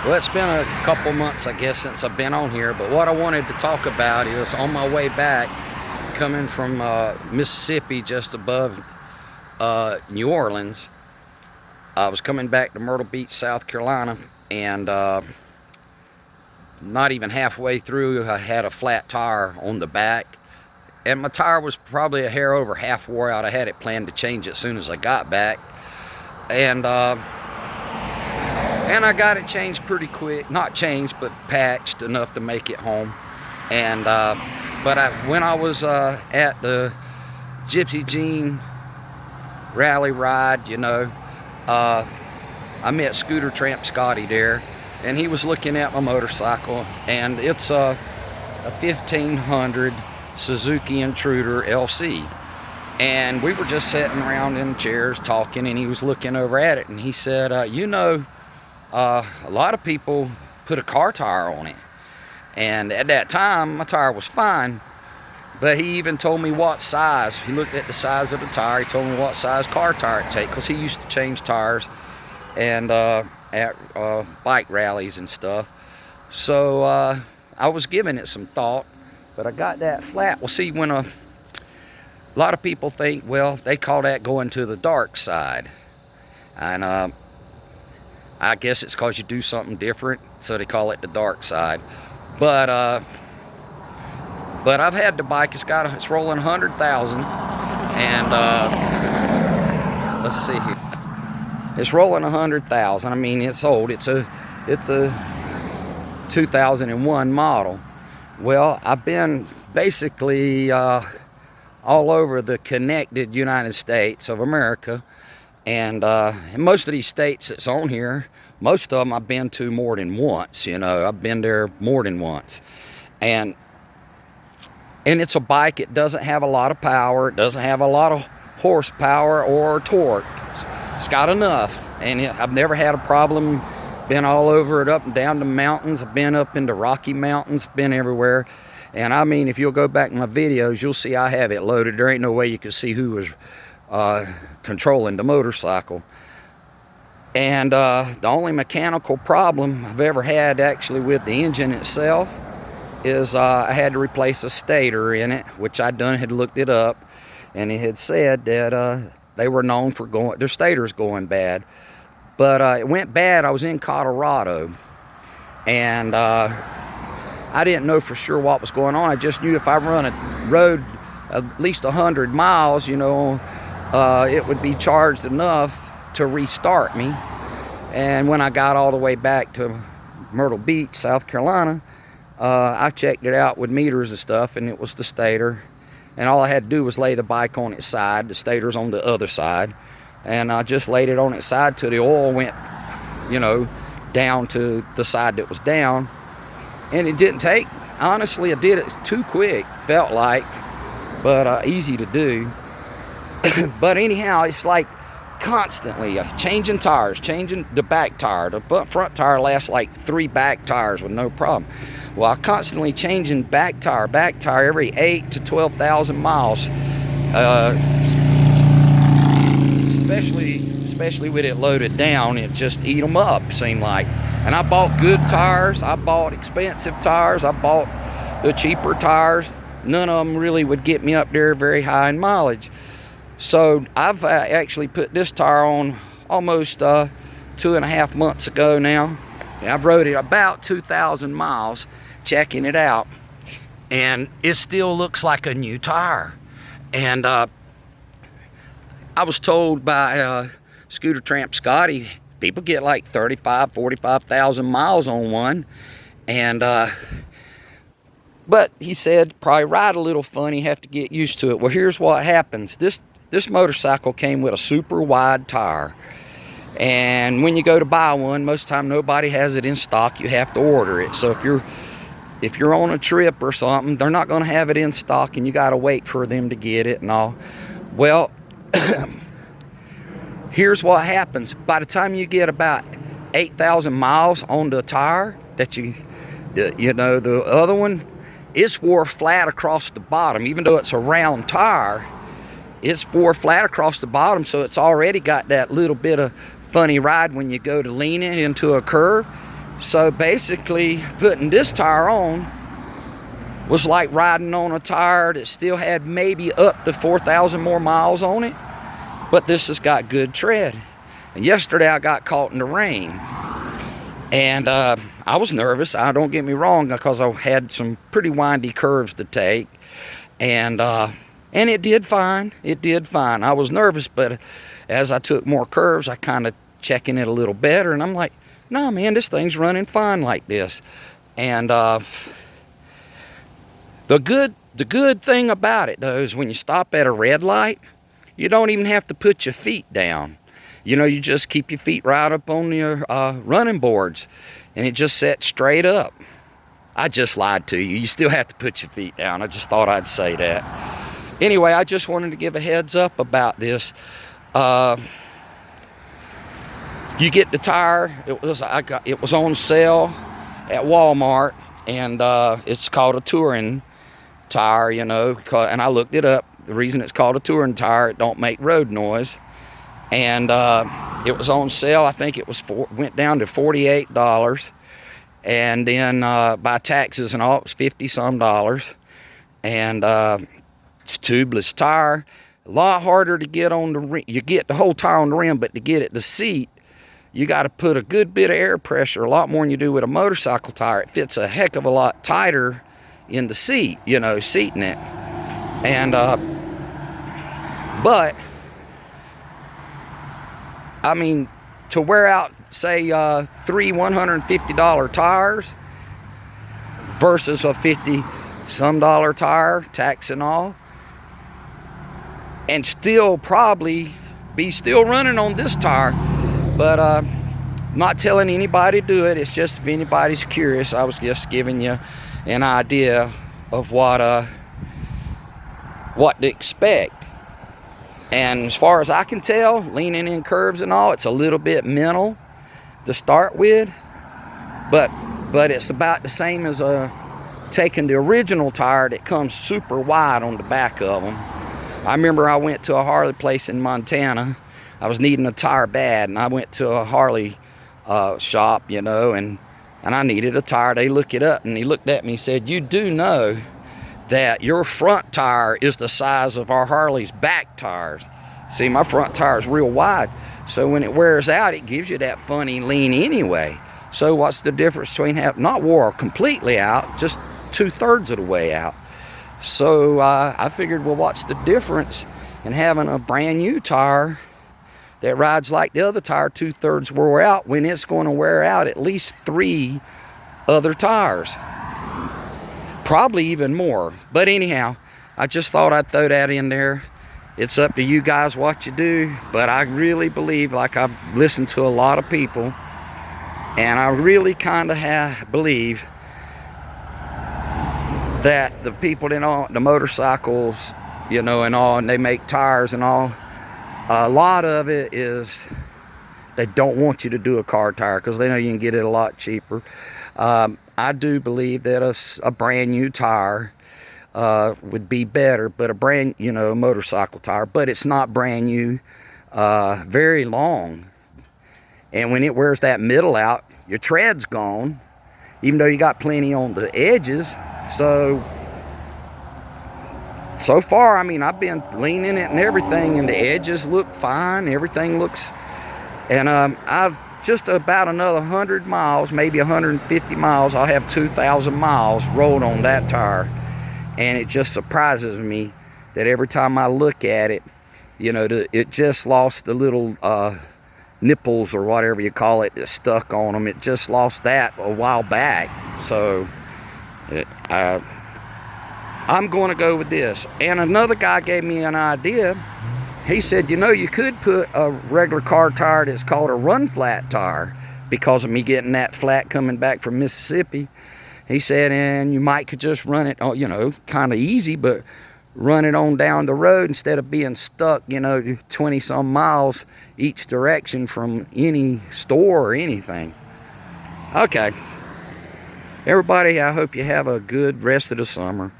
Well, it's been a couple months, I guess, since I've been on here, but what I wanted to talk about is on my way back, coming from Mississippi, just above New Orleans, I was coming back to Myrtle Beach, South Carolina, and not even halfway through, I had a flat tire on the back, and my tire was probably a hair over half wore out. I had it planned to change it as soon as I got back, and I got it changed pretty quick. Not changed, but patched enough to make it home. And when I was at the Gypsy Jean rally ride, you know, I met Scooter Tramp Scotty there, and he was looking at my motorcycle, and it's a 1500 Suzuki Intruder LC. And we were just sitting around in chairs talking, and he was looking over at it, and he said, a lot of people put a car tire on it, and at that time my tire was fine, but he even told me what size. He looked at the size of the tire. He told me what size car tire it'd take, because he used to change tires and at bike rallies and stuff. So I was giving it some thought, but I got that flat. Well, see, when a lot of people think, well, they call that going to the dark side, and I guess it's because you do something different, so they call it the dark side. But I've had the bike. It's rolling 100,000, and let's see here. It's rolling 100,000. I mean, it's old. It's a 2001 model. Well, I've been basically all over the connected United States of America. And most of these states that's on here, most of them I've been to more than once. You know, I've been there more than once. And it's a bike. It doesn't have a lot of power. It doesn't have a lot of horsepower or torque. It's got enough. And I've never had a problem. Been all over it, up and down the mountains. I've been up into Rocky Mountains, been everywhere. And I mean, if you'll go back in my videos, you'll see I have it loaded. There ain't no way you can see who was controlling the motorcycle. And the only mechanical problem I've ever had actually with the engine itself is I had to replace a stator in it, which had looked it up, and it had said that they were known for their stators going bad. But it went bad. I was in Colorado, and I didn't know for sure what was going on. I just knew if I rode at least 100 miles, you know, it would be charged enough to restart me. And when I got all the way back to Myrtle Beach, South Carolina, I checked it out with meters and stuff, and it was the stator. And all I had to do was lay the bike on its side. The stator's on the other side. And I just laid it on its side till the oil went, you know, down to the side that was down. And it didn't take, honestly, I did it too quick, felt like, but easy to do. But anyhow, it's like constantly changing tires, changing the back tire. The front tire lasts like 3 back tires with no problem. Well, I'm constantly changing back tire every 8 to 12,000 miles, especially with it loaded down. It just eat them up, seemed like. And I bought good tires, I bought expensive tires, I bought the cheaper tires. None of them really would get me up there very high in mileage. So I've actually put this tire on almost 2.5 months ago now. And I've rode it about 2,000 miles checking it out, and it still looks like a new tire. And I was told by Scooter Tramp Scotty, people get like 35, 45,000 miles on one. And but he said probably ride a little funny, have to get used to it. Well, here's what happens. This motorcycle came with a super wide tire, and when you go to buy one, most of the time nobody has it in stock. You have to order it. So if you're on a trip or something, they're not going to have it in stock, and you got to wait for them to get it and all. Well, here's what happens. By the time you get about 8,000 miles on the tire, the other one, it's wore flat across the bottom. Even though it's a round tire, it's wore flat across the bottom, so it's already got that little bit of funny ride when you go to lean it into a curve. So basically, putting this tire on was like riding on a tire that still had maybe up to 4,000 more miles on it, but this has got good tread. And yesterday I got caught in the rain, and I was nervous, don't get me wrong, because I had some pretty windy curves to take, and it did fine. It did fine. I was nervous, but as I took more curves, I kind of checking it a little better, and I'm like, no, man, this thing's running fine like this. And the good thing about it, though, is when you stop at a red light, you don't even have to put your feet down. You know, you just keep your feet right up on your running boards, and it just sets straight up. I just lied to you. You still have to put your feet down. I just thought I'd say that. Anyway, I just wanted to give a heads up about this. You get the tire. It was on sale at Walmart, and it's called a touring tire, you know. And I looked it up. The reason it's called a touring tire, it don't make road noise. And it was on sale. I think it was went down to $48, and then by taxes and all, it was $50-some. And it's tubeless tire. A lot harder to get on the rim. You get the whole tire on the rim, but to get it the seat, you got to put a good bit of air pressure, a lot more than you do with a motorcycle tire. It fits a heck of a lot tighter in the seat, you know, seating it. And but I mean, to wear out, say, three $150 tires versus a $50-some tire, tax and all, and still probably be still running on this tire. But I'm not telling anybody to do it. It's just if anybody's curious, I was just giving you an idea of what to expect. And as far as I can tell, leaning in curves and all, it's a little bit mental to start with, but it's about the same as taking the original tire that comes super wide on the back of them. I remember I went to a Harley place in Montana. I was needing a tire bad, and I went to a Harley shop, you know, and I needed a tire. They looked it up, and he looked at me and said, "You do know that your front tire is the size of our Harley's back tires. See, my front tire is real wide, so when it wears out, it gives you that funny lean anyway. So what's the difference between not wore completely out, just 2/3 of the way out?" So I figured, well, what's the difference in having a brand new tire that rides like the other tire 2/3 wore out, when it's going to wear out at least 3 other tires? Probably even more. But anyhow, I just thought I'd throw that in there. It's up to you guys what you do, but I really believe, like I've listened to a lot of people, and I really kind of believe that the people that own the motorcycles, you know, and all, and they make tires and all, a lot of it is they don't want you to do a car tire because they know you can get it a lot cheaper. I do believe that a brand new tire would be better, but a brand, you know, motorcycle tire, but it's not brand new very long. And when it wears that middle out, your tread's gone, even though you got plenty on the edges. So far, I mean, I've been leaning it and everything, and the edges look fine. Everything looks, and I've just about another 100 miles, maybe 150 miles. I'll have 2,000 miles rolled on that tire, and it just surprises me that every time I look at it, you know, it just lost the little nipples or whatever you call it that's stuck on them. It just lost that a while back. So I'm going to go with this. And another guy gave me an idea. He said, you know, you could put a regular car tire that's called a run flat tire, because of me getting that flat coming back from Mississippi. He said, and you might could just run it, you know, kind of easy, but run it on down the road instead of being stuck, you know, 20-some miles each direction from any store or anything. Okay. Everybody, I hope you have a good rest of the summer.